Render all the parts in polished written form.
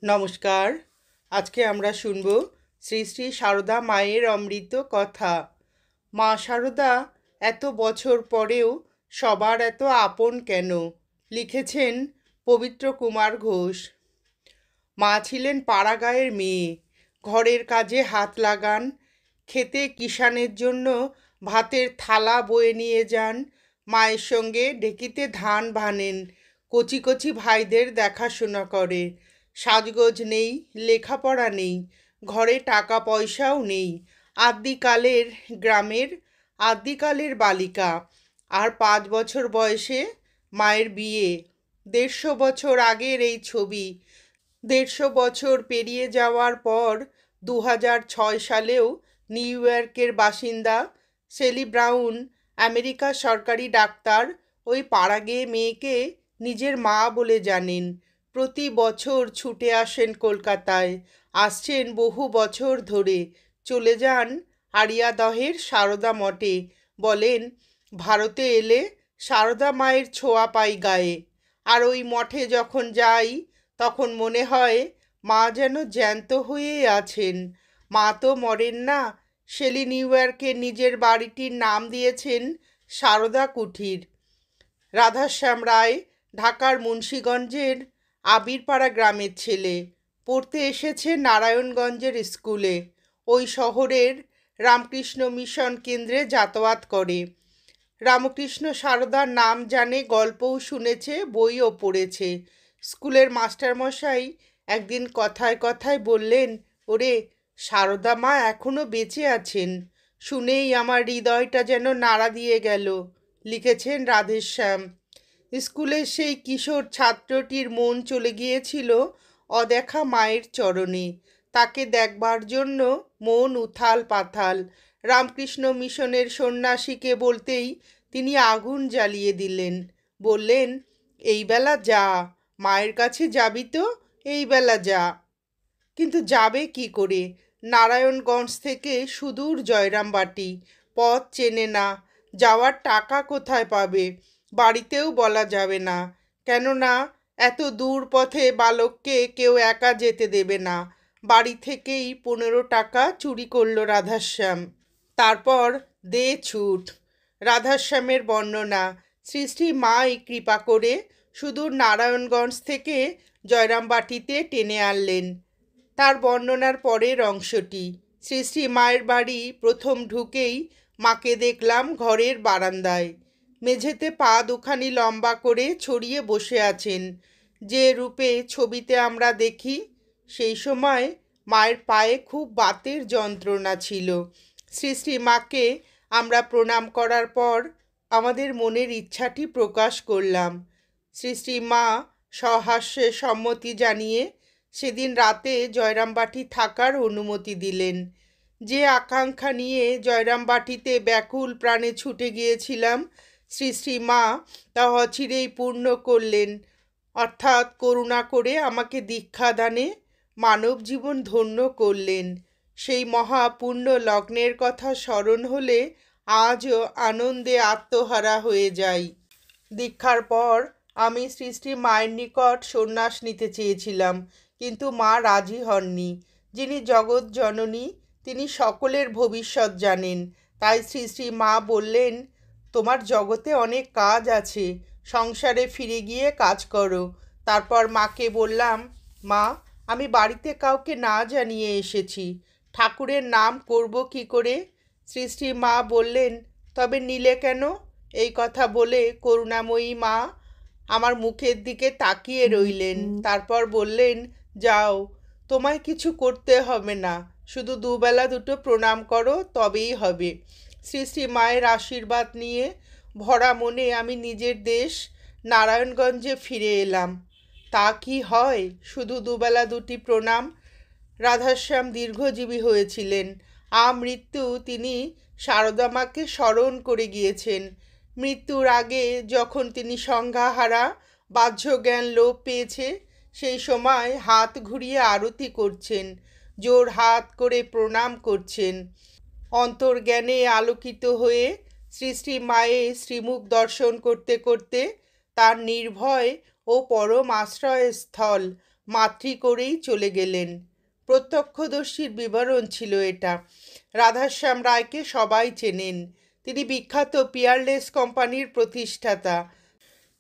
নমস্কার। আজকে আমরা শুনব শ্রী শ্রী সারদা মায়ের অমৃত কথা। মা সারদা এত বছর পরেও সবার এত আপন কেন? লিখেছেন পবিত্র কুমার ঘোষ। মা ছিলেন পাড়াগাঁয়ের মেয়ে, ঘরের কাজে হাত লাগান, খেতে কিষানের জন্য ভাতের থালা বয়ে নিয়ে যান, মায়ের সঙ্গে ঢেকিতে ধান ভানেন, কচি কচি ভাইদের দেখাশোনা করে। সাজগোজ নেই, লেখাপড়া নেই, ঘরে টাকা পয়সাও নেই। আদ্যিকালের গ্রামের আদ্যিকালের বালিকা। আর 5 বছর বয়সে মায়ের বিয়ে। 150 বছর আগের এই ছবি। 150 বছর পেরিয়ে যাওয়ার পর 2006 সালেও নিউ ইয়র্কের বাসিন্দা সেলি ব্রাউন, আমেরিকার সরকারি ডাক্তার, ওই পাড়াগেঁয়ে মেয়েকে নিজের মা বলে জানেন। প্রতি বছর ছুটে আসেন কলকাতায়, আসছেন বহু বছর ধরে। চলে যান আড়িয়াদহের সারদা মঠে, বলেন ভারতে এলে সারদা মায়ের ছোঁয়া পাই গায়ে। আর ওই মঠে যখন যাই তখন মনে হয় মা যেন জ্যান্ত হয়েই আছেন। মা তো মরেন না। শেলি নিউ ইয়র্কের নিজের বাড়িটির নাম দিয়েছেন সারদা কুঠির। রাধাশ্যাম রায় ঢাকার মুন্সীগঞ্জের আবিরপাড়া গ্রামের ছেলে। পড়তে এসেছে নারায়ণগঞ্জের স্কুলে। ওই শহরের রামকৃষ্ণ মিশন কেন্দ্রে যাতায়াত করে। রামকৃষ্ণ সারদার নাম জানে, গল্পও শুনেছে, বইও পড়েছে। স্কুলের মাস্টারমশাই একদিন কথায় কথায় বললেন, ওরে, সারদা মা এখনো বেঁচে আছেন। শুনেই আমার হৃদয়টা যেন নাড়া দিয়ে গেল। লিখেছেন রাধেশ্যাম। স্কুলের সেই কিশোর ছাত্রটির মন চলে গিয়েছিল অদেখা মায়ের চরণে। তাকে দেখবার জন্য মন উথাল পাথাল। রামকৃষ্ণ মিশনের সন্ন্যাসীকে বলতেই তিনি আগুন জ্বালিয়ে দিলেন। বললেন, এই বেলা যা, মায়ের কাছে যাবি তো, এই বেলা যা। কিন্তু যাবে কি করে? নারায়ণগঞ্জ থেকে সুদূর জয়রামবাটি, পথ চেনে না, যাওয়ার টাকা কোথায় পাবে? বাড়িতেও বলা যাবে না, কেননা এত দূর পথে বালককে কেউ একা যেতে দেবে না। বাড়ি থেকেই 15 টাকা চুরি করল রাধাশ্যাম। তারপর দে ছুট। রাধাশ্যামের বর্ণনা। শ্রী শ্রী মাই কৃপা করে সুদূর নারায়ণগঞ্জ থেকে জয়রামবাটিতে টেনে আনলেন। তার বর্ণনার পরের অংশটি। শ্রী শ্রী মায়ের বাড়ি প্রথম ঢুকেই মাকে দেখলাম ঘরের বারান্দায়। মেঝেতে পা দুখানি লম্বা করে ছড়িয়ে বসে আছেন, যে রূপে ছবিতে আমরা দেখি। সেই সময় মায়ের পায়ে খুব বাতের যন্ত্রণা ছিল। শ্রী শ্রী মাকে আমরা প্রণাম করার পর আমাদের মনের ইচ্ছাটি প্রকাশ করলাম। শ্রী শ্রী মা সহাস্যে সম্মতি জানিয়ে সেদিন রাতে জয়রামবাটি থাকার অনুমতি দিলেন। যে আকাঙ্ক্ষা নিয়ে জয়রামবাটিতে ব্যাকুল প্রাণে ছুটে গিয়েছিলাম, শ্রী শ্রী মা তা অচিরেই পূর্ণ করলেন। অর্থাৎ করুণা করে আমাকে দীক্ষাদানে মানব জীবন ধন্য করলেন। সেই মহাপুণ্য লগ্নের কথা স্মরণ হলে আজও আনন্দে আত্মহারা হয়ে যাই। দীক্ষার পর আমি শ্রী শ্রী মায়ের নিকট সন্ন্যাস নিতে চেয়েছিলাম, কিন্তু মা রাজি হননি। যিনি জগৎ জননী, তিনি সকলের ভবিষ্যৎ জানেন। তাই শ্রী শ্রী মা বললেন, তোমার জগতে অনেক কাজ আছে, সংসারে ফিরে গিয়ে কাজ করো। তারপর মাকে বললাম, মা, আমি বাড়িতে কাউকে না জানিয়ে এসেছি, ঠাকুরের নাম করব কি করে? শ্রী শ্রী মা বললেন, তবে নিলে কেন? এই কথা বলে করুণাময়ী মা আমার মুখের দিকে তাকিয়ে রইলেন। তারপর বললেন, যাও, তোমায় কিছু করতে হবে না, শুধু দুবেলা দুটো প্রণাম করো, তবেই হবে। শ্রী শ্রী মায়ের আশীর্বাদ নিয়ে ভরা মনে আমি নিজের দেশ নারায়ণগঞ্জে ফিরে এলাম। তা কি হয় শুধু দুবেলা দুটি প্রণাম? রাধাশ্যাম দীর্ঘজীবী হয়েছিলেন। আমৃত্যু তিনি সারদা মাকে স্মরণ করে গিয়েছেন। মৃত্যুর আগে যখন তিনি সংজ্ঞাহারা, বাহ্য জ্ঞান লোপ পেয়েছে, সেই সময় হাত ঘুরিয়ে আরতি করছেন, জোর হাত করে প্রণাম করছেন। অন্তর্জ্ঞানে আলোকিত হয়ে শ্রী শ্রী মায়ের শ্রীমুখ দর্শন করতে করতে তার নির্ভয় ও পরম আশ্রয়স্থল মাতৃ করেই চলে গেলেন। প্রত্যক্ষদর্শীর বিবরণ ছিল এটা। রাধাশ্যাম রায়কে সবাই চেনেন। তিনি বিখ্যাত পিয়ারলেস কোম্পানির প্রতিষ্ঠাতা।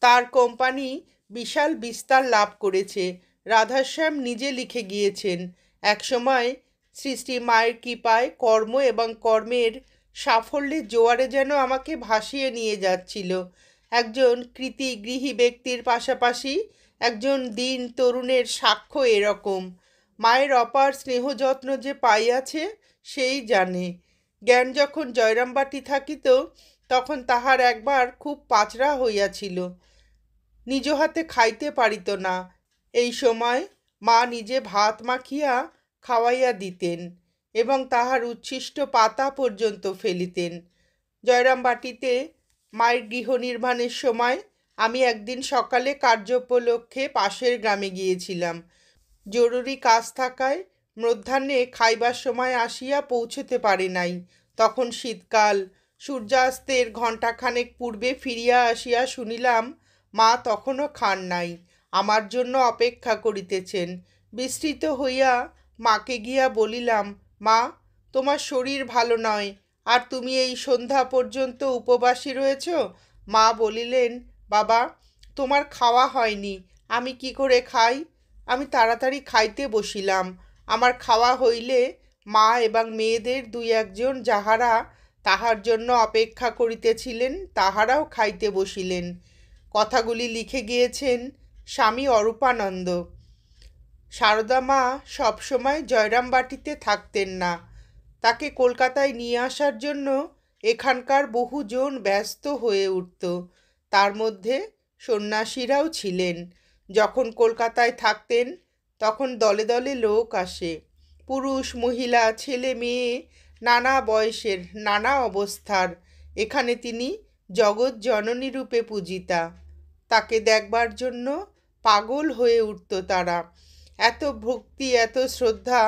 তার কোম্পানি বিশাল বিস্তার লাভ করেছে। রাধাশ্যাম নিজে লিখে গিয়েছেন, একসময় শ্রী শ্রী মায়ের কৃপায় কর্ম এবং কর্মের সাফল্যের জোয়ারে যেন আমাকে ভাসিয়ে নিয়ে যাচ্ছিল। একজন কৃতী গৃহী ব্যক্তির পাশাপাশি একজন দিন তরুণের সাক্ষ্য এরকম। মায়ের অপার স্নেহ যত্ন যে পাইয়াছে সেই জানে। জ্ঞান যখন জয়রামবাটি থাকিত তখন তাহার একবার খুব পাচরা হইয়াছিল, নিজ হাতে খাইতে পারিত না। এই সময় মা নিজে ভাত মাখিয়া খাওয়াইয়া দিতেন এবং তাহার উচ্ছিষ্ট পাতা পর্যন্ত ফেলিতেন। জয়রামবাটিতে মায়ের গৃহ নির্মাণের সময় আমি একদিন সকালে কার্যোপলক্ষে পাশের গ্রামে গিয়েছিলাম। জরুরি কাজ থাকায় মধ্যাহ্নে খাইবার সময় আসিয়া পৌঁছতে পারি নাই। তখন শীতকাল। সূর্যাস্তের ঘণ্টাখানেক পূর্বে ফিরিয়া আসিয়া শুনিলাম মা তখনও খান নাই, আমার জন্য অপেক্ষা করিতেছেন। বিস্মৃত হইয়া মাকে গিয়া বলিলাম, মা, তোমার শরীর ভালো নয়, আর তুমি এই সন্ধ্যা পর্যন্ত উপবাসী রয়েছ? মা বলিলেন, বাবা, তোমার খাওয়া হয়নি, আমি কি করে খাই? আমি তাড়াতাড়ি খাইতে বসিলাম। আমার খাওয়া হইলে মা এবং মেয়েদের দুই একজন যাহারা তাহার জন্য অপেক্ষা করিতেছিলেন তাহারাও খাইতে বসিলেন। কথাগুলি লিখে গিয়েছেন স্বামী অরূপানন্দ। সারদা মা সবসময় জয়রামবাটিতে থাকতেন না। তাকে কলকাতায় নিয়ে আসার জন্য এখানকার বহুজন ব্যস্ত হয়ে উঠত। তার মধ্যে সন্ন্যাসীরাও ছিলেন। যখন কলকাতায় থাকতেন তখন দলে দলে লোক আসে, পুরুষ মহিলা ছেলে মেয়ে, নানা বয়সের নানা অবস্থার। এখানে তিনি জগৎ জননী রূপে পূজিতা। তাকে দেখবার জন্য পাগল হয়ে উঠত তারা। এত ভক্তি, এত শ্রদ্ধা।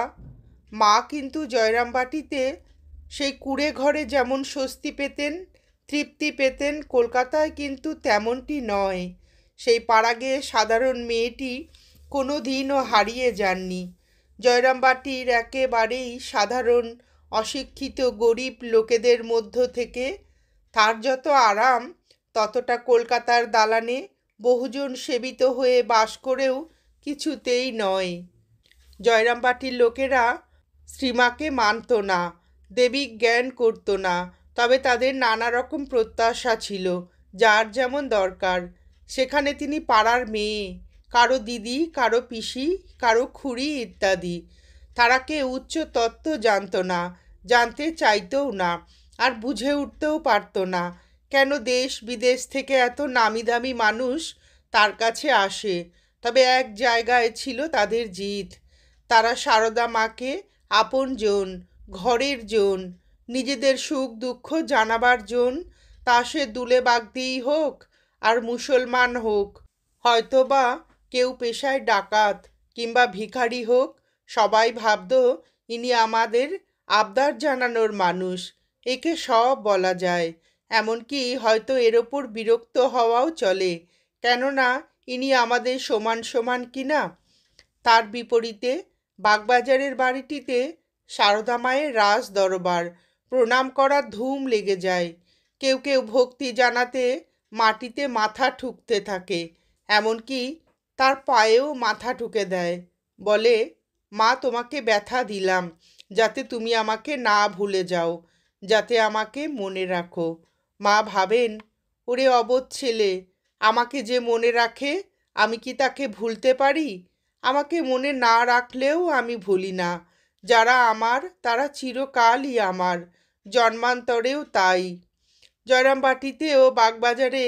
মা কিন্তু জয়রামবাটিতে সেই কুঁড়ে ঘরে যেমন স্বস্তি পেতেন, তৃপ্তি পেতেন, কলকাতায় কিন্তু তেমনটি নয়। সেই পাড়াগে সাধারণ মেয়েটি কোনো দিনও হারিয়ে যাননি। জয়রামবাটির একেবারেই সাধারণ অশিক্ষিত গরিব লোকেদের মধ্য থেকে তার যত আরাম, ততটা কলকাতার দালানে বহুজন সেবিত হয়ে বাস করেও কিছুতেই নয়। জয়রামবাটির লোকেরা শ্রীমাকে মানত না, দেবিক জ্ঞান করত না, তবে তাদের নানা রকম প্রত্যাশা ছিল, যার যেমন দরকার। সেখানে তিনি পাড়ার মেয়ে, কারো দিদি, কারো পিসি, কারো খুড়ি ইত্যাদি। তারা কেউ উচ্চ তত্ত্ব জানত না, জানতে চাইতেও না, আর বুঝে উঠতেও পারত না কেন দেশ বিদেশ থেকে এত নামি দামি মানুষ তার কাছে আসে। তবে এক জায়গায় ছিল তাদের জিদ, তারা সারদা মাকে আপনজন, ঘরের জন, নিজেদের সুখ দুঃখ জানাবার জন, তা সে দুলে বাগদিই হোক আর মুসলমান হোক, হয়তোবা কেউ পেশায় ডাকাত কিংবা ভিখারি হোক, সবাই ভাবত ইনি আমাদের আবদার জানানোর মানুষ, একে সব বলা যায়। এমনকি হয়তো এর ওপর বিরক্ত হওয়াও চলে, কেননা ইনি আমাদের সমান সমান কিনা। তার বিপরীতে বাগবাজারের বাড়িটিতে সারদা মায়ের রাজ দরবার, প্রণাম করার ধুম লেগে যায়। কেউ কেউ ভক্তি জানাতে মাটিতে মাথা ঠুকতে থাকে, এমনকি তার পায়েও মাথা ঠুকে দেয়। বলে, মা, তোমাকে ব্যথা দিলাম, যাতে তুমি আমাকে না ভুলে যাও, যাতে আমাকে মনে রাখো। মা ভাবেন, ওরে অবোধ ছেলে, আমাকে যে মনে রাখে আমি কি তাকে ভুলতে পারি? আমাকে মনে না রাখলেও আমি ভুলি না। যারা আমার তারা চিরকালই আমার, জন্মান্তরেও তাই। জয়রামবাটিতে ও বাগবাজারে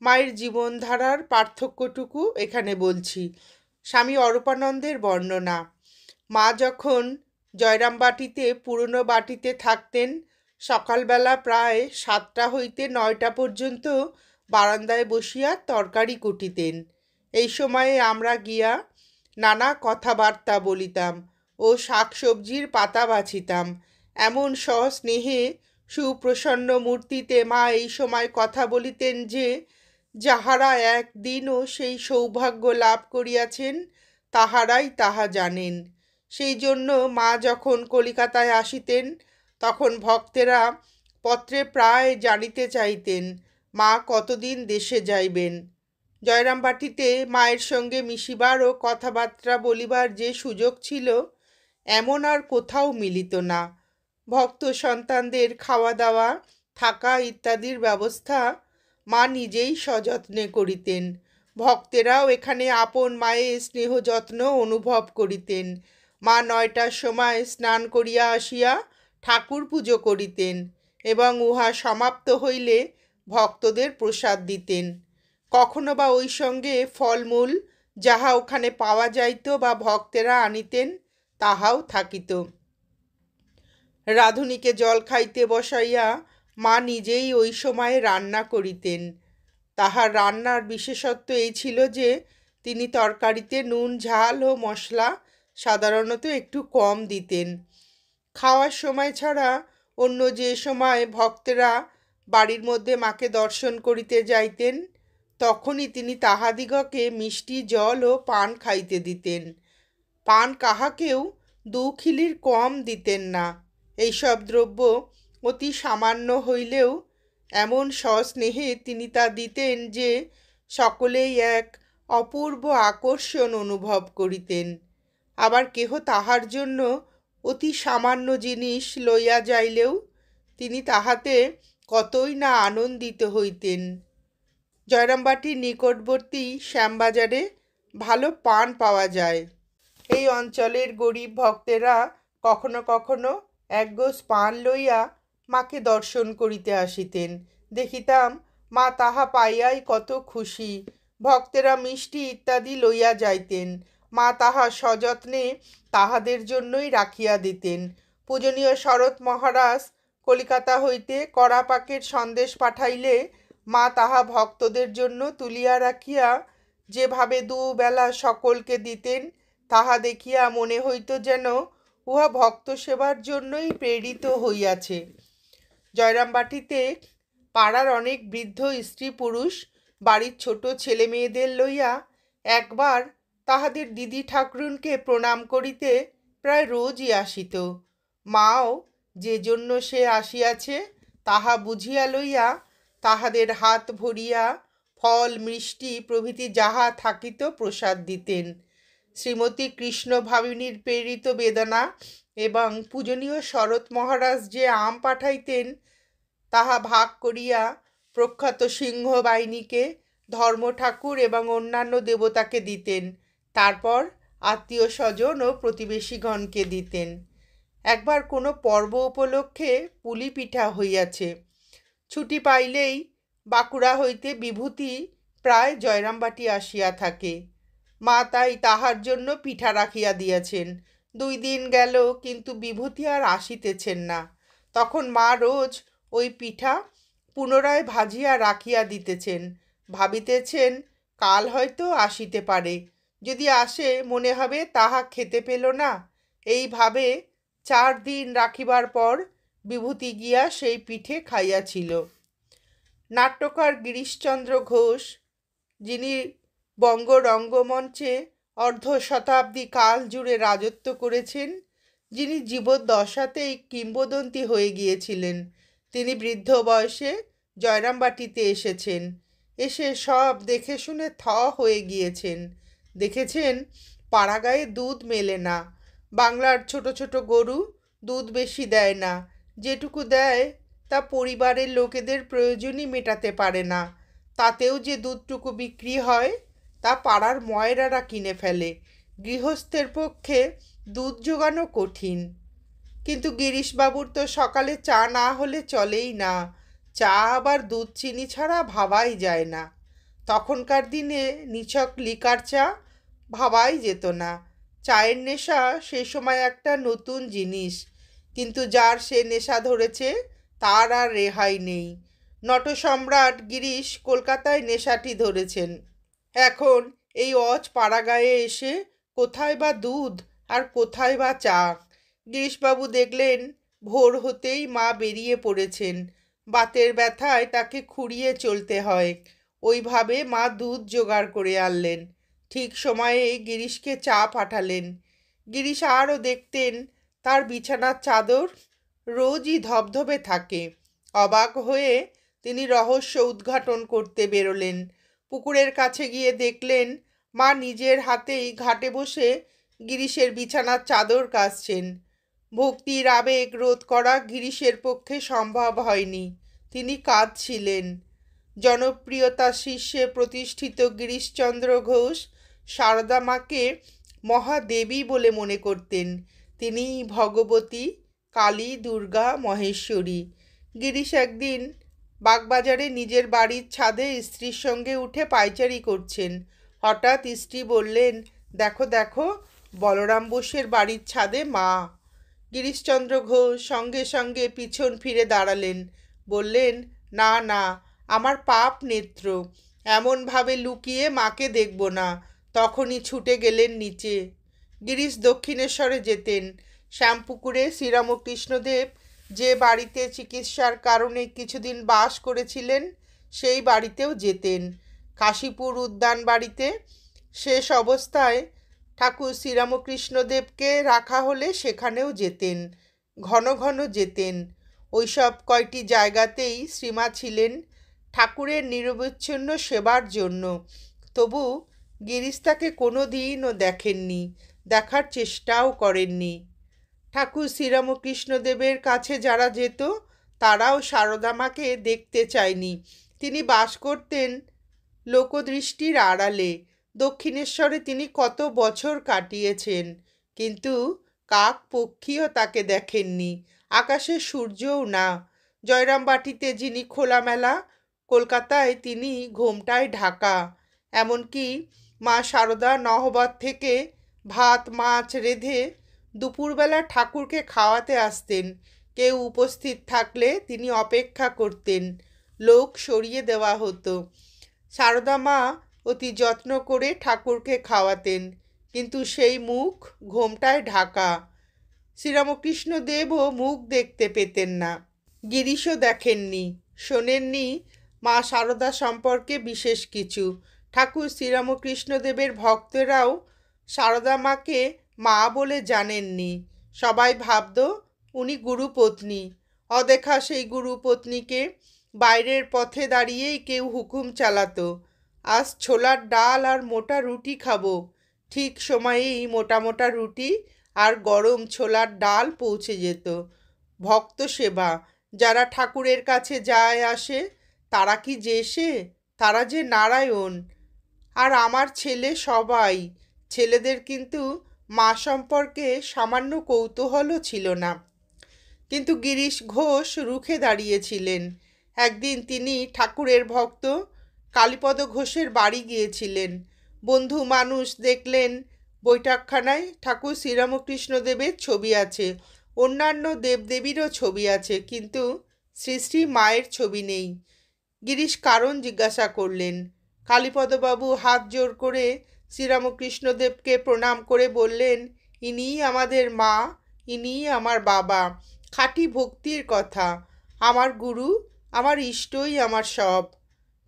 মায়ের জীবনধারার পার্থক্যটুকু এখানে বলছি। স্বামী অরূপানন্দের বর্ণনা। মা যখন জয়রামবাটিতে পুরনো বাটিতে থাকতেন, সকালবেলা প্রায় 7টা হইতে 9টা পর্যন্ত বারান্দায় বসিয়া তরকারি কুটিতেন। এই সময়ে আমরা গিয়া নানা কথাবার্তা বলিতাম ও শাকসবজির পাতা বাছিতাম। এমন সস্নেহে সুপ্রসন্ন মূর্তিতে মা এই সময় কথা বলিতেন যে, যাহারা একদিনও সেই সৌভাগ্য লাভ করিয়াছেন তাহারাই তাহা জানেন। সেই জন্য মা যখন কলিকাতায় আসিতেন তখন ভক্তেরা পত্রে প্রায় জানিতে চাইতেন মা কতদিন দেশে যাইবেন। জয়রামবাটিতে মায়ের সঙ্গে মিশিবার ও কথাবার্তা বলিবার যে সুযোগ ছিল এমন আর কোথাও মিলিত না। ভক্ত সন্তানদের খাওয়া দাওয়া, থাকা ইত্যাদির ব্যবস্থা মা নিজেই সযত্নে করিতেন। ভক্তেরাও এখানে আপন মায়ের স্নেহ যত্ন অনুভব করিতেন। মা 9টার সময় স্নান করিয়া আসিয়া ঠাকুর পুজো করিতেন এবং উহা সমাপ্ত হইলে ভক্তদের প্রসাদ দিতেন। কখনো বা ওই সঙ্গে ফলমূল যাহা ওখানে পাওয়া যাইত বা ভক্তেরা আনিতেন তাহাও থাকিত। রাঁধুনিকে জল খাইতে বসাইয়া মা নিজেই ওই সময়ে রান্না করিতেন। তাহার রান্নার বিশেষত্ব এই ছিল যে তিনি তরকারিতে নুন ঝাল ও মশলা সাধারণত একটু কম দিতেন। খাওয়ার সময় ছাড়া অন্য যে সময় ভক্তেরা বাড়ির মধ্যে মাকে দর্শন করিতে যাইতেন তখনই তিনি তাহাদিগকে মিষ্টি জল ও পান খাইতে দিতেন। পান কাহাকেও 2 খিলির কম দিতেন না। এইসব দ্রব্য অতি সামান্য হইলেও এমন সস্নেহে তিনি তা দিতেন যে সকলেই এক অপূর্ব আকর্ষণ অনুভব করিতেন। আবার কেহ তাহার জন্য অতি সামান্য জিনিস লইয়া যাইলেও তিনি তাহাতে কতই না আনন্দিত হইতেন। জয়রামবাটির নিকটবর্তী শ্যামবাজারে ভালো পান পাওয়া যায়। এই অঞ্চলের গরিব ভক্তেরা কখনো কখনো 1 গোছ পান লইয়া মাকে দর্শন করিতে আসিতেন। দেখিতাম মা তাহা পাইয়াই কত খুশি। ভক্তেরা মিষ্টি ইত্যাদি লইয়া যাইতেন। মা তাহা সযত্নে তাহাদের জন্যই রাখিয়া দিতেন। পূজনীয় শরৎ মহারাজ কলিকাতা হইতে কড়া পাকের সন্দেশ পাঠাইলে মা তাহা ভক্তদের জন্য তুলিয়া রাখিয়া যেভাবে দুবেলা সকলকে দিতেন তাহা দেখিয়া মনে হইত যেন উহা ভক্ত সেবার জন্যই প্রেরিত হইয়াছে। জয়রামবাটিতে পাড়ার অনেক বৃদ্ধ স্ত্রী পুরুষ বাড়ির ছোট ছেলে মেয়েদের লইয়া একবার তাহাদের দিদি ঠাকরুনকে প্রণাম করিতে প্রায় রোজই আসিত। মাও যে জন্য সে আসিয়াছে তাহা বুঝিয়া লইয়া তাহাদের হাত ভরিয়া ফল মিষ্টি প্রভৃতি যাহা থাকিত প্রসাদ দিতেন। শ্রীমতী কৃষ্ণ ভাবিনীর প্রেরিত বেদনা এবং পূজনীয় শরৎ মহারাজ যে আম পাঠাইতেন তাহা ভাগ করিয়া প্রখ্যাত সিংহ বাহিনীকে, ধর্ম ঠাকুর এবং অন্যান্য দেবতাকে দিতেন। তারপর আত্মীয় স্বজন ও প্রতিবেশীগণকে দিতেন। একবার কোনো পর্ব উপলক্ষে পুলি পিঠা হইয়াছে। ছুটি পাইলেই বাঁকুড়া হইতে বিভূতি প্রায় জয়রামবাটি আসিয়া থাকে। মা তাই তাহার জন্য পিঠা রাখিয়া দিয়াছেন। 2 দিন গেল কিন্তু বিভূতি আর আসিতেছেন না। তখন মা রোজ ওই পিঠা পুনরায় ভাজিয়া রাখিয়া দিতেছেন। ভাবিতেছেন কাল হয়তো আসিতে পারে, যদি আসে মনে হবে তাহা খেতে পেল না। এইভাবে 4 দিন রাখিবার পর বিভূতি গিয়া সেই পিঠে খাইয়াছিল। নাট্যকার গিরিশচন্দ্র ঘোষ, যিনি বঙ্গ রঙ্গমঞ্চে 1/2 শতাব্দী কাল জুড়ে রাজত্ব করেছেন, যিনি জীবদ্দশাতেই কিংবদন্তি হয়ে গিয়েছিলেন, তিনি বৃদ্ধ বয়সে জয়রামবাটিতে এসেছেন। এসে সব দেখে শুনে থ হয়ে গিয়েছেন। দেখেছেন পাড়াগাঁয়ে দুধ মেলে না। বাংলার ছোট ছোট গরু দুধ বেশি দেয় না। যেটুকু দেয় তা পরিবারের লোকেদের প্রয়োজনই মেটাতে পারে না। তাতেও যে দুধটুকু বিক্রি হয় তা পাড়ার ময়রারা কিনে ফেলে। গৃহস্থের পক্ষে দুধ জোগানো কঠিন। কিন্তু গিরিশবাবুর তো সকালে চা না হলে চলেই না। চা আবার দুধ চিনি ছাড়া ভাবাই যায় না। তখনকার দিনে নিছক লিকার চা ভাবাই যেত না। চায়ের নেশা সে সময় একটা নতুন জিনিস, কিন্তু যার সে নেশা ধরেছে তার আর রেহাই নেই। নটসম্রাট গিরিশ কলকাতায় নেশাটি ধরেছেন। এখন এই অজ পাড়াগাঁয়ে এসে কোথায় বা দুধ আর কোথায় বা চা। গিরিশবাবু দেখলেন ভোর হতেই মা বেরিয়ে পড়েছেন। বাতের ব্যথায় তাকে খুঁড়িয়ে চলতে হয়। ওইভাবে মা দুধ জোগাড় করে আনলেন। ঠিক সময়ে গিরিশকে চা পাঠালেন। গিরিশ আরও দেখতেন তার বিছানার চাদর রোজই ধবধবে থাকে। অবাক হয়ে তিনি রহস্য উদ্ঘাটন করতে বেরোলেন। পুকুরের কাছে গিয়ে দেখলেন মা নিজের হাতেই ঘাটে বসে গিরিশের বিছানার চাদর কাচছেন। ভক্তির আবেগ রোধ করা গিরিশের পক্ষে সম্ভব হয়নি। তিনি কাঁদছিলেন। জনপ্রিয়তার শীর্ষে প্রতিষ্ঠিত গিরিশচন্দ্র ঘোষ সারদা মাকে মহাদেবী বলে মনে করতেন। তিনি ভগবতী, কালী, দুর্গা, মহেশ্বরী। গিরিশ একদিন বাগবাজারে নিজের বাড়ির ছাদে স্ত্রীর সঙ্গে উঠে পায়চারি করছেন। হঠাৎ স্ত্রী বললেন, দেখো দেখো, বলরাম বোসের বাড়ির ছাদে মা। গিরিশচন্দ্র ঘোষ সঙ্গে সঙ্গে পিছন ফিরে দাঁড়ালেন। বললেন, না না, আমার পাপ নেত্র, এমনভাবে লুকিয়ে মাকে দেখব না। তখনই ছুটে গেলেন নিচে। গিরিশ দক্ষিণেশ্বরে যেতেন। শ্যামপুকুরে শ্রীরামকৃষ্ণদেব যে বাড়িতে চিকিৎসার কারণে কিছুদিন বাস করেছিলেন সেই বাড়িতেও যেতেন। কাশীপুর উদ্যান বাড়িতে শেষ অবস্থায় ঠাকুর শ্রীরামকৃষ্ণদেবকে রাখা হলে সেখানেও যেতেন, ঘন ঘন যেতেন। ওইসব কয়টি জায়গাতেই শ্রীমা ছিলেন ঠাকুরের নিরবচ্ছিন্ন সেবার জন্য। তবু গিরিশ তাকে কোনো দিনও দেখেননি, দেখার চেষ্টাও করেননি। ঠাকুর শ্রীরামকৃষ্ণদেবের কাছে যারা যেত তারাও সারদা মাকে দেখতে চায়নি। তিনি বাস করতেন লোকদৃষ্টির আড়ালে। দক্ষিণেশ্বরে তিনি কত বছর কাটিয়েছেন, কিন্তু কাক পক্ষীও তাকে দেখেননি, আকাশে সূর্যও না। জয়রামবাটিতে যিনি খোলামেলা, কলকাতায় তিনি ঘোমটায় ঢাকা। এমনকি মা সারদা নহবত থেকে ভাত মাছ রেঁধে দুপুরবেলা ঠাকুরকে খাওয়াতে আসতেন। কেউ উপস্থিত থাকলে তিনি অপেক্ষা করতেন, লোক সরিয়ে দেওয়া হতো। সারদা মা অতি যত্ন করে ঠাকুরকে খাওয়াতেন, কিন্তু সেই মুখ ঘোমটায় ঢাকা। শ্রীরামকৃষ্ণদেবও মুখ দেখতে পেতেন না। গিরিশও দেখেননি, শোনেননি মা সারদা সম্পর্কে বিশেষ কিছু। ঠাকুর শ্রীরামকৃষ্ণদেবের ভক্তরাও সারদা মাকে মা বলে জানেননি। সবাই ভাবত উনি গুরুপত্নী। অদেখা সেই গুরুপত্নীকে বাইরের পথে দাঁড়িয়েই কেউ হুকুম চালাতো, আজ ছোলার ডাল আর মোটা রুটি খাবো। ঠিক সময়েই মোটা মোটা রুটি আর গরম ছোলার ডাল পৌঁছে যেত। ভক্ত সেবা, যারা ঠাকুরের কাছে যায় আসে তারা কি যে সে, তারা যে নারায়ণ। আর আমার ছেলে সবাই, ছেলেদের কিন্তু মা সম্পর্কে সামান্য কৌতূহলও ছিল না। কিন্তু গিরিশ ঘোষ রুখে দাঁড়িয়েছিলেন। একদিন তিনি ঠাকুরের ভক্ত কালীপদ ঘোষের বাড়ি গিয়েছিলেন। বন্ধু মানুষ দেখলেন বৈঠকখানায় ঠাকুর শ্রীরামকৃষ্ণদেবের ছবি আছে, অন্যান্য দেবদেবীরও ছবি আছে, কিন্তু শ্রী শ্রী মায়ের ছবি নেই। গিরিশ কারণ জিজ্ঞাসা করলেন। কালীপদবাবু হাত জোর করে শ্রীরামকৃষ্ণদেবকে প্রণাম করে বললেন, ইনিই আমাদের মা, ইনিই আমার বাবা। খাঁটি ভক্তির কথা, আমার গুরু, আমার ইষ্টই আমার সব।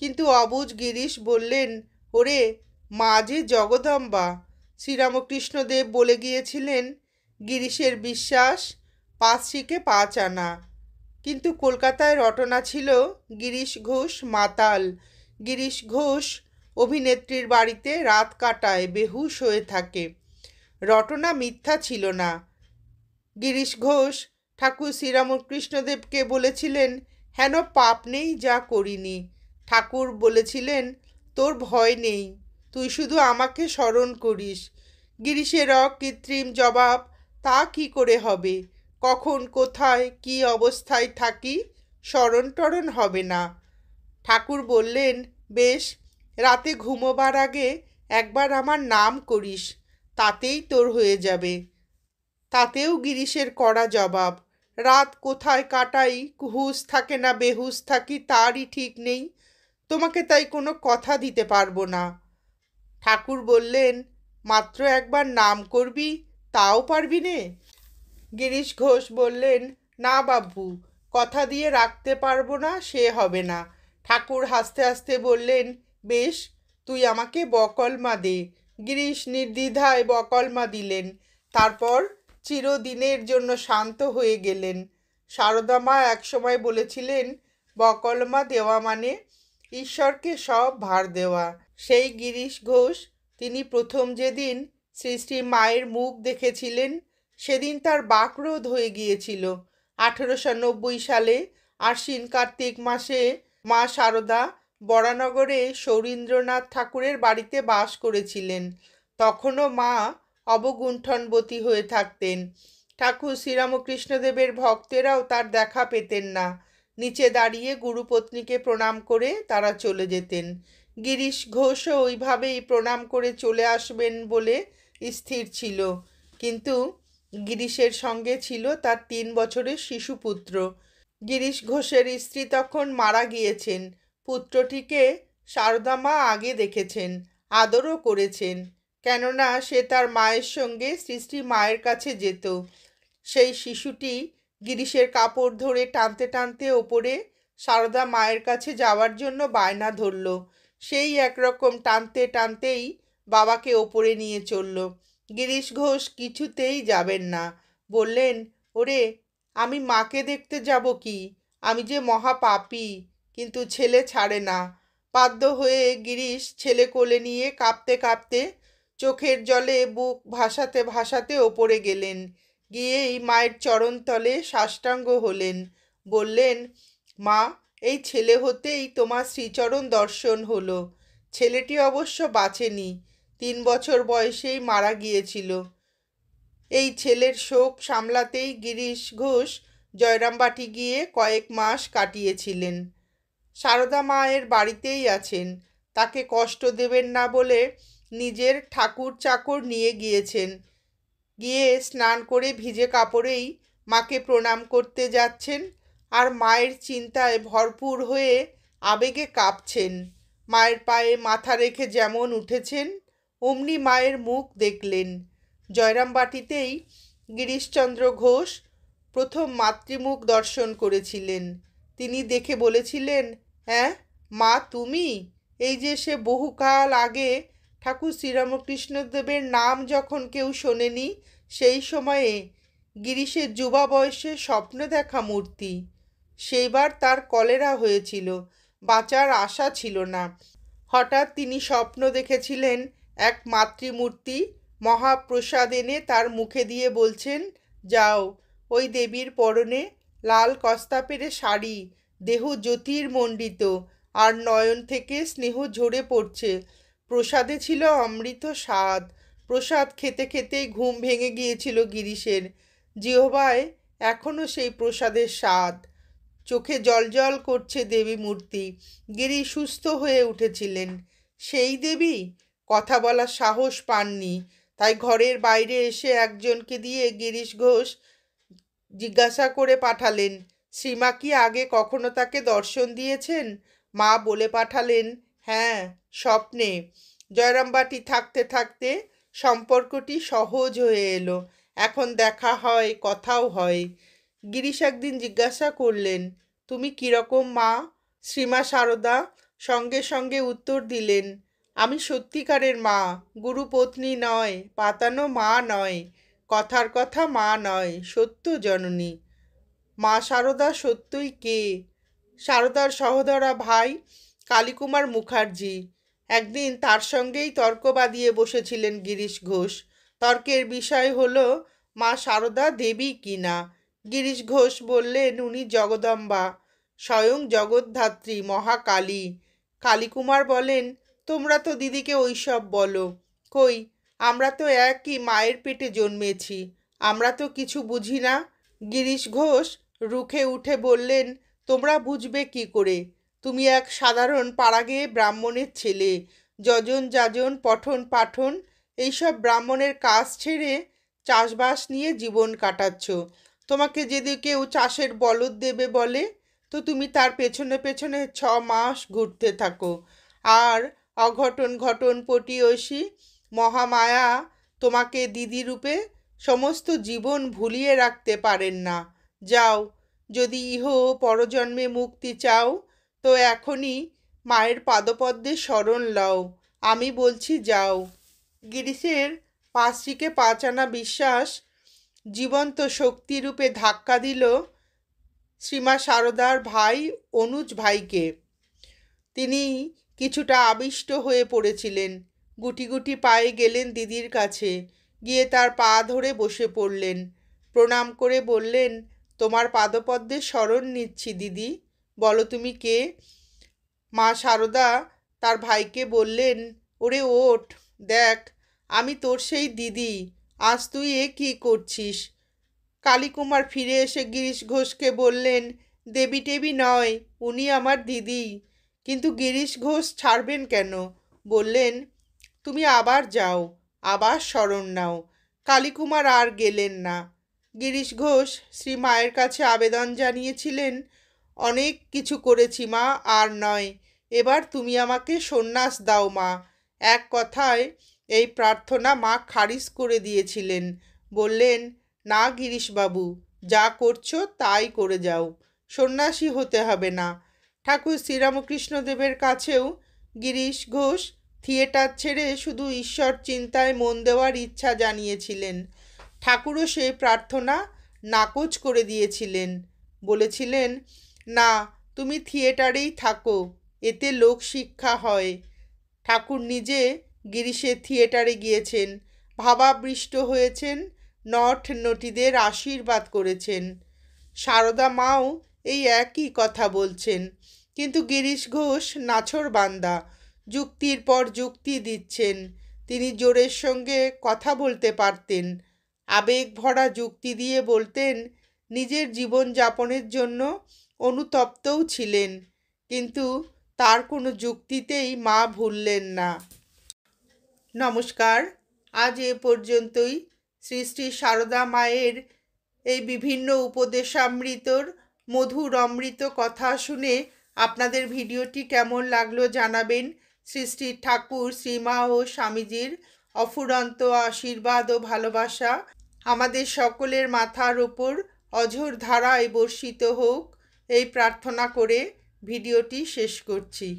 কিন্তু অবুঝ গিরিশ বললেন, ওরে, মা যে জগদম্বা। শ্রীরামকৃষ্ণদেব বলে গিয়েছিলেন, গিরিশের বিশ্বাস 5 শিকে 5 আনা। কিন্তু কলকাতায় রটনা ছিল গিরিশ ঘোষ মাতাল। গিরিশ ঘোষ অভিনেত্রীর বাড়িতে রাত কাটায়, বেহুশ হয়ে থাকে। রটনা মিথ্যা ছিল না। গিরিশ ঘোষ ঠাকুর শ্রীরামকৃষ্ণদেবকে বলেছিলেন, হেন পাপ নেই যা করিনি। ঠাকুর বলেছিলেন, তোর ভয় নেই, তুই শুধু আমাকে স্মরণ করিস। গিরিশের অকৃত্রিম জবাব, তা কি করে হবে, কখন কোথায় কি অবস্থায় থাকি, স্মরণ টরণ হবে না। ঠাকুর বললেন, বেশ, রাতে ঘুমোবার আগে একবার আমার নাম করিস, তাতেই তোর হয়ে যাবে। তাতেও গিরিশের কড়া জবাব, রাত কোথায় কাটাই, হুঁশ থাকে না বেহুশ থাকি তারই ঠিক নেই, তোমাকে তাই কোনো কথা দিতে পারবো না। ঠাকুর বললেন, মাত্র একবার নাম করবি, তাও পারবি নে? গিরিশ ঘোষ বললেন, না বাবু, কথা দিয়ে রাখতে পারবো না, সে হবে না। ঠাকুর হাসতে হাসতে বললেন, বেশ, তুই আমাকে বকলমা দে, গিরিশ নির্দ্বিধায় বকলমা দিলেন। তারপর চিরদিনের জন্য শান্ত হয়ে গেলেন। সারদা মা একসময় বলেছিলেন, বকলমা দেওয়া মানে ঈশ্বরকে সব ভার দেওয়া। সেই গিরিশ ঘোষ, তিনি প্রথম যেদিন শ্রী শ্রী মায়ের মুখ দেখেছিলেন, সেদিন তার বাকরোধ হয়ে গিয়েছিল। 1890 সালে আশ্বিন কার্তিক মাসে মা সারদা বরানগরে সৌরীন্দ্রনাথ ঠাকুরের বাড়িতে বাস করেছিলেন। তখনও মা অবগুণ্ঠনবতী হয়ে থাকতেন। ঠাকুর শ্রীরামকৃষ্ণদেবের ভক্তেরাও তার দেখা পেতেন না। নিচে দাঁড়িয়ে গুরুপত্নীকে প্রণাম করে তারা চলে যেতেন। গিরিশ ঘোষও ওইভাবেই প্রণাম করে চলে আসবেন বলে স্থির ছিল। কিন্তু গিরিশের সঙ্গে ছিল তার 3 বছরের শিশুপুত্র। গিরিশ ঘোষের স্ত্রী তখন মারা গিয়েছেন। পুত্রটিকে সারদা মা আগে দেখেছেন, আদরও করেছেন, কেননা সে তার মায়ের সঙ্গে শ্রী শ্রী মায়ের কাছে যেত। সেই শিশুটি গিরিশের কাপড় ধরে টানতে টানতে ওপরে সারদা মায়ের কাছে যাওয়ার জন্য বায়না ধরল। সেই একরকম টানতে টানতেই বাবাকে ওপরে নিয়ে চলল। গিরিশ ঘোষ কিছুতেই যাবেন না। বললেন, ওরে, আমি মাকে দেখতে যাব কি? আমি যে মহা পাপী। কিন্তু ছেলে ছাড়ে না। বাধ্য হয়ে গিরিশ ছেলে কোলে নিয়ে কাঁপতে কাঁপতে, চোখের জলে বুক ভাসাতে ভাসাতে ওপরে গেলেন। গিয়েই মায়ের চরণতলে সাষ্টাঙ্গ হলেন। বললেন, মা, এই ছেলে হতেই তোমার শ্রীচরণ দর্শন হলো। ছেলেটি অবশ্য বাঁচেনি, 3 বছর বয়সেই মারা গিয়েছিল। এই ছেলের শোক সামলাতেই গিরিশ ঘোষ জয়রামবাটি গিয়ে কয়েক মাস কাটিয়েছিলেন। সারদা মায়ের বাড়িতেই আছেন। তাকে কষ্ট দেবেন না বলে নিজের ঠাকুর চাকর নিয়ে গিয়েছেন। গিয়ে স্নান করে ভিজে কাপড়েই মাকে প্রণাম করতে যাচ্ছেন, আর মায়ের চিন্তায় ভরপুর হয়ে আবেগে কাঁপছেন। মায়ের পায়ে মাথা রেখে যেমন উঠেছেন, অমনি মায়ের মুখ দেখলেন। জয়রামবাটিতেই গিরিশচন্দ্র ঘোষ প্রথম মাতৃমুখ দর্শন করেছিলেন। তিনি দেখে বলেছিলেন, হ্যাঁ মা, তুমি? এই যে সে বহুকাল আগে ঠাকুর শ্রীরামকৃষ্ণদেবের নাম যখন কেউ শোনেনি, সেই সময়ে গিরিশের যুবা বয়সে স্বপ্নে দেখা মূর্তি। সেইবার তার কলেরা হয়েছিল, বাঁচার আশা ছিল না। হঠাৎ তিনি স্বপ্ন দেখেছিলেন এক মাতৃমূর্তি মহাপ্রসাদ এনে তার মুখে দিয়ে বলছেন, যাও, ওই দেবীর পরনে লাল কস্তা পেরে শাড়ি, দেহ জ্যোতির্মণ্ডিত, আর নয়ন থেকে স্নেহ ঝরে পড়ছে। প্রসাদে ছিল অমৃত স্বাদ। প্রসাদ খেতে খেতেই ঘুম ভেঙে গিয়েছিল গিরিশের। জিহ্বায় এখনও সেই প্রসাদের স্বাদ। চোখে জলজল করছে দেবী মূর্তি। গিরি সুস্থ হয়ে উঠেছিলেন। সেই দেবী? কথা বলার সাহস পাননি, তাই ঘরের বাইরে এসে একজনকে দিয়ে গিরিশ ঘোষ জিজ্ঞাসা করে পাঠালেন, শ্রীমা কি আগে কখনো তাকে দর্শন দিয়েছেন? মা বলে পাঠালেন, হ্যাঁ, স্বপ্নে। জয়রামবাটি থাকতে থাকতে সম্পর্কটি সহজ হয়ে এলো। এখন দেখা হয়, কথাও হয়। গিরিশ একদিন জিজ্ঞাসা করলেন, তুমি কীরকম মা? শ্রীমা সারদা সঙ্গে সঙ্গে উত্তর দিলেন, আমি সত্যিকারের মা, গুরুপত্নী নয়, পাতানো মা নয়, কথার কথা মা নয়, সত্য জননী। মা সারদা সত্যই কে? সারদার সহোদরা ভাই কালীকুমার মুখার্জি। একদিন তার সঙ্গেই তর্ক বাদিয়ে বসেছিলেন গিরিশ ঘোষ। তর্কের বিষয় হলো মা সারদা দেবী কিনা। গিরিশ ঘোষ বললেন, উনি জগদম্বা, স্বয়ং জগদ্ধাত্রী, মহাকালী। কালীকুমার বলেন, তোমরা তো দিদিকে ওইসব বলো। কই, আমরা তো একই মায়ের পেটে জন্মেছি, আমরা তো কিছু বুঝি না। গিরিশ ঘোষ রুখে উঠে বললেন, তোমরা বুঝবে কি করে? তুমি এক সাধারণ পাড়াগেয়ে ব্রাহ্মণের ছেলে। যজন যাজন, পঠন পাঠন, এইসব ব্রাহ্মণের কাজ ছেড়ে চাষবাস নিয়ে জীবন কাটাচ্ছ। তোমাকে যদি কেউ চাষের বলদ দেবে বলে, তো তুমি তার পেছনে পেছনে 6 মাস ঘুরতে থাকো। আর অঘটন ঘটন পটিয়সী মহামায়া তোমাকে দিদি রূপে সমস্ত জীবন ভুলিয়ে রাখতে পারেন না। যাও, যদি ইহ পরজন্মে মুক্তি চাও, তো এখনই মায়ের পাদপদ্মে শরণ লও। আমি বলছি, যাও। গিরিশের পাঁচটিকে পাঁচ আনা বিশ্বাস জীবন্ত শক্তিরূপে ধাক্কা দিল শ্রীমা সারদার ভাই অনুজ ভাইকে। তিনি কিছুটা আবিষ্ট হয়ে পড়েছিলেন। গুটি গুটি পায়ে গেলেন দিদির কাছে, গিয়ে তার পা ধরে বসে পড়লেন। প্রণাম করে বললেন, তোমার পাদপদ্মে শরণ নিচ্ছি দিদি, বলো তুমি কে? মা সারদা তার ভাইকে বললেন, ওরে ওঠ, দেখ আমি তোর সেই দিদি, আজ তুই এ কী করছিস? কালীকুমার ফিরে এসে গিরিশ ঘোষকে বললেন, দেবী টেবি নয়, উনি আমার দিদি। কিন্তু গিরিশ ঘোষ ছাড়বেন কেন? বললেন, তুমি আবার যাও, আবার শরণ নাও। কালীকুমার আর গেলেন না। গিরিশ ঘোষ শ্রী মায়ের কাছে আবেদন জানিয়েছিলেন, অনেক কিছু করেছি মা, আর নয়, এবার তুমি আমাকে সন্ন্যাস দাও মা। এক কথায় এই প্রার্থনা মা খারিজ করে দিয়েছিলেন। বললেন, না গিরিশবাবু, যা করছো তাই করে যাও, সন্ন্যাসী হতে হবে না। ঠাকুর শ্রীরামকৃষ্ণদেবের কাছেও গিরিশ ঘোষ থিয়েটার ছেড়ে শুধু ঈশ্বর চিন্তায় মন দেওয়ার ইচ্ছা জানিয়েছিলেন। ঠাকুরও সেই প্রার্থনা নাকচ করে দিয়েছিলেন। বলেছিলেন, না, তুমি থিয়েটারেই থাকো, এতে লোক শিক্ষা হয়। ঠাকুর নিজে গিরিশের থিয়েটারে গিয়েছেন, ভাবাবৃষ্ট হয়েছেন, নট নটীদের আশীর্বাদ করেছেন। সারদা মাও এই একই কথা বলছেন। কিন্তু গিরিশ ঘোষ নাছোড়বান্দা, যুক্তির পর যুক্তি দিচ্ছেন। তিনি জোরের সঙ্গে কথা বলতে পারতেন, আবেগ ভরা যুক্তি দিয়ে বলতেন, নিজের জীবনযাপনের জন্য অনুতপ্তও ছিলেন, কিন্তু তার কোনো যুক্তিতেই মা ভুললেন না। নমস্কার, আজ এ পর্যন্তই। শ্রী শ্রী সারদা মায়ের এই বিভিন্ন উপদেশামৃতর মধুর অমৃত কথা শুনে আপনাদের ভিডিওটি কেমন লাগলো জানাবেন। শ্রী শ্রী ঠাকুর, শ্রীমা ও স্বামীজির অফুরন্ত আশীর্বাদ ও ভালোবাসা আমাদের সকলের মাথার ওপর অঝোর ধারায় বর্ষিত হোক, এই প্রার্থনা করে ভিডিওটি শেষ করছি।